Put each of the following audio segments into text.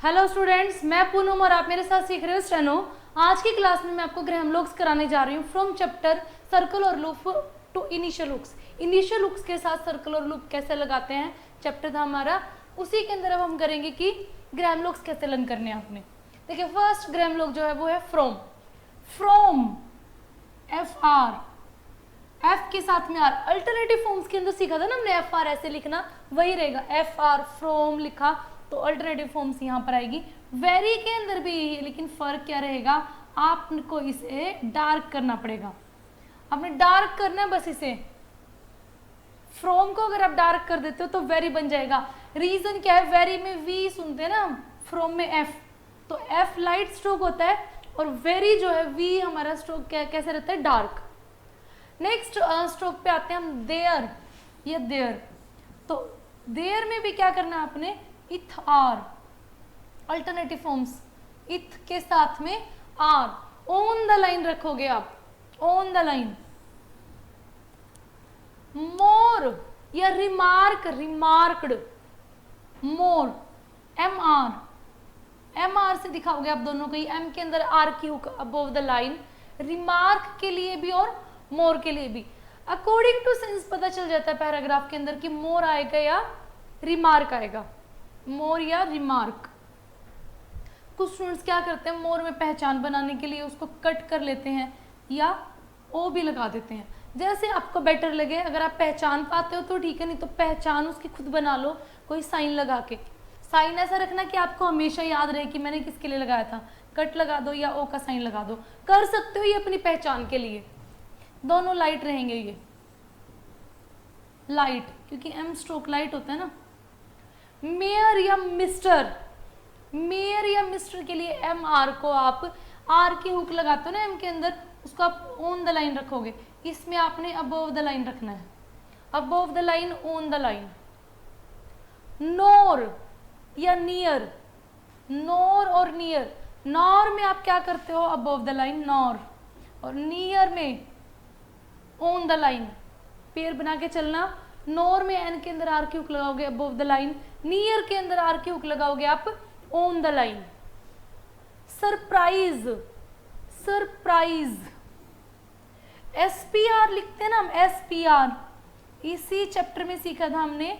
Hello students, मैं पूनम और आप मेरे साथ सीख रहे हो स्टेनो। आज की क्लास में मैं आपको ग्राहम लुक्स कराने जा रही हूँ फ्रॉम चैप्टर सर्कल और loop to initial looks. Initial looks के साथ सर्कल और लूप कैसे लगाते हैं चैप्टर था हमारा, उसी के अंदर अब हम करेंगे कि ग्राहम लुक्स कैसे लर्न करने हैं आपने। देखिए फर्स्ट ग्राहम लुक जो है वो है from. From F R, F के साथ में आर। अल्टरनेटिव फॉर्म्स के अंदर सीखा था ना हमने एफ आर ऐसे लिखना, वही रहेगा। एफ आर फ्रॉम लिखा तो अल्टरनेटिव फॉर्म्स यहाँ पर आएगी। वेरी के अंदर भी यही है, लेकिन फर्क क्या रहेगा, आपको इसे डार्क करना पड़ेगा। आपने डार्क करना है बस इसे। फ्रॉम को अगर आप डार्क कर देते हो तो वेरी बन जाएगा। रीजन क्या है, वेरी में वी सुनते हैं ना, फ्रॉम में एफ, तो एफ लाइट स्ट्रोक होता है और वेरी जो है वी हमारा स्ट्रोक कैसे रहता है, डार्क। नेक्स्ट स्ट्रोक पे आते हैं हम देयर या देयर। तो देयर में भी क्या करना है आपने, इथ आर, अल्टरनेटिव फॉर्म्स इथ के साथ में आर। ऑन द लाइन रखोगे आप, ऑन द लाइन। मोर या remark, remarked, more M R, M R से दिखाओगे आप दोनों को, एम के अंदर आर की hook above the line. Remark के लिए भी और मोर के लिए भी अकॉर्डिंग टू सेंस पता चल जाता है पैराग्राफ के अंदर कि मोर आएगा या रिमार्क आएगा, मोर या रिमार्क। कुछ स्टूडेंट्स क्या करते हैं, मोर में पहचान बनाने के लिए उसको कट कर लेते हैं या ओ भी लगा देते हैं, जैसे आपको बेटर लगे। अगर आप पहचान पाते हो तो ठीक है, नहीं तो पहचान उसकी खुद बना लो कोई साइन लगा के। साइन ऐसा रखना कि आपको हमेशा याद रहे कि मैंने किसके लिए लगाया था। कट लगा दो या ओ का साइन लगा दो, कर सकते हो ये अपनी पहचान के लिए। दोनों लाइट रहेंगे, ये लाइट क्योंकि एम स्ट्रोक लाइट होता है ना। मेयर या मिस्टर, मेयर या मिस्टर के लिए एम आर को आप आर की हुक लगाते हो ना एम के अंदर, उसको आप ऑन द लाइन रखोगे। इसमें आपने अबोव द लाइन रखना है, above the line, on the line. Nor या नियर, नोर और नियर। नॉर में आप क्या करते हो, अबोव द लाइन नॉर, और नियर में ऑन द लाइन। पेयर बना के चलना। नोर में एन के अंदर आर की हुक लगाओगे अबोव द लाइन, नियर के अंदर आर की हुक लगाओगे आप on the line. Surprise, surprise S P R लिखते हैं ना हम, एस पी आर इसी चैप्टर में सीखा था हमने।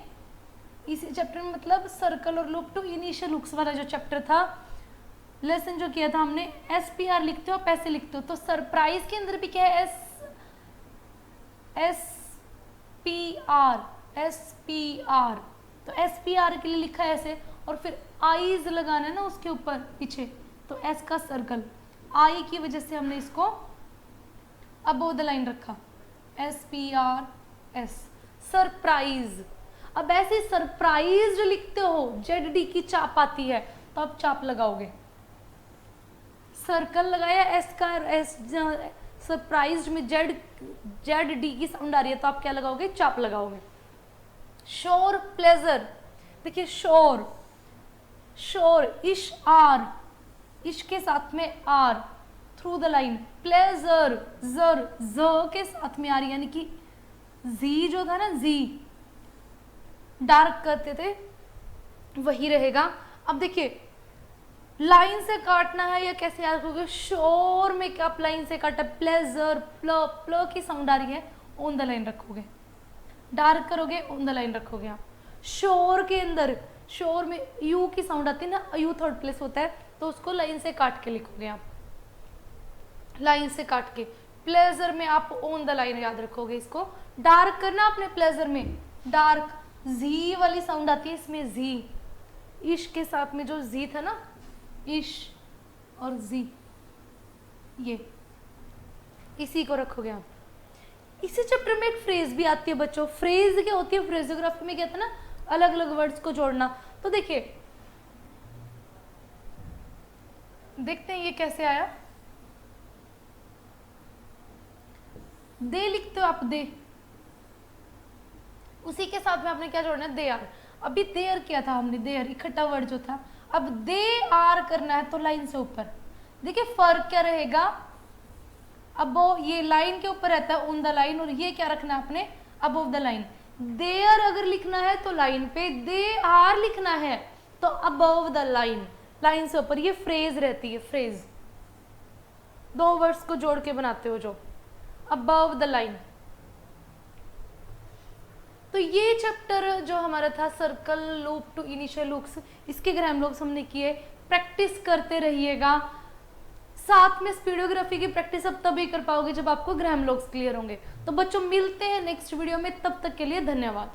इसी चैप्टर में मतलब सर्कल और लूप टू इनिशियल लुक्स वाला जो चैप्टर था, लेसन जो किया था हमने, एस पी आर लिखते हो, पैसे लिखते हो। तो सरप्राइज के अंदर भी क्या है, S P R, S P R. तो एस पी आर के लिए लिखा है ऐसे, और फिर आईज लगाना है ना उसके ऊपर पीछे, तो एस का सर्कल, आई की वजह से हमने इसको अबोव द लाइन रखा, S P R S. Surprise, अब ऐसे सरप्राइज लिखते हो, जेड डी की चाप आती है तो आप चाप लगाओगे। सर्कल लगाया एस का, एस सरप्राइज में जेड जेड डी की साउंड आ रही है तो आप क्या लगाओगे, चाप लगाओगे। शोर प्लेजर, देखिए शोर, शोर इश आर, इश के साथ में are through the line. Pleasure जर, ज के साथ में आ रही, यानी कि जी जो था ना, जी डार्क करते थे वही रहेगा। अब देखिए लाइन से काटना है या कैसे याद रखोगे, शोर में क्या आप लाइन से काटा, प्लेजर, प्ल प्ल की साउंड आ रही है, ऑन द लाइन रखोगे। डार्क करोगे, ऑन द लाइन रखोगे आप। शोर के अंदर, शोर में यू की साउंड आती है ना, यू थर्ड प्लेस होता है, तो उसको लाइन से काट के लिखोगे आप, लाइन से काट के। प्लेजर में आप ऑन द लाइन याद रखोगे। इसको डार्क करना आपने, प्लेजर में डार्क, जी वाली साउंड आती है इसमें, जी। इश के साथ में जो जी था ना, इश और जी, ये इसी को रखोगे आप। इसी चैप्टर में एक फ्रेज भी आती है बच्चों। फ्रेज क्या होती है, फ्रेजोग्राफी में क्या था ना, अलग अलग वर्ड्स को जोड़ना। तो देखिए देखते हैं ये कैसे आया। दे लिखते हो आप, दे, उसी के साथ में आपने क्या जोड़ना है, दे आर। अभी देयर किया था हमने, देयर इकट्ठा वर्ड जो था, अब दे आर करना है तो लाइन से ऊपर। देखिए फर्क क्या रहेगा, अब वो ये लाइन के ऊपर रहता है ऑन द लाइन, और ये क्या रखना है आपने, अबोव द लाइन। देयर अगर लिखना है तो लाइन पे, दे आर लिखना है तो अबव द लाइन, लाइन से ऊपर, ये फ्रेज रहती है, फ्रेज, दो वर्ड्स को जोड़ के बनाते हो जो, अबव द लाइन। तो ये चैप्टर जो हमारा था circle, loop to initial loops, इसके ग्राम लूप्स हमने किए। प्रैक्टिस करते रहिएगा, साथ में स्पीडोग्राफी की प्रैक्टिस अब तभी कर पाओगे जब आपको ग्राम लूप्स क्लियर होंगे। तो बच्चों मिलते हैं नेक्स्ट वीडियो में, तब तक के लिए धन्यवाद।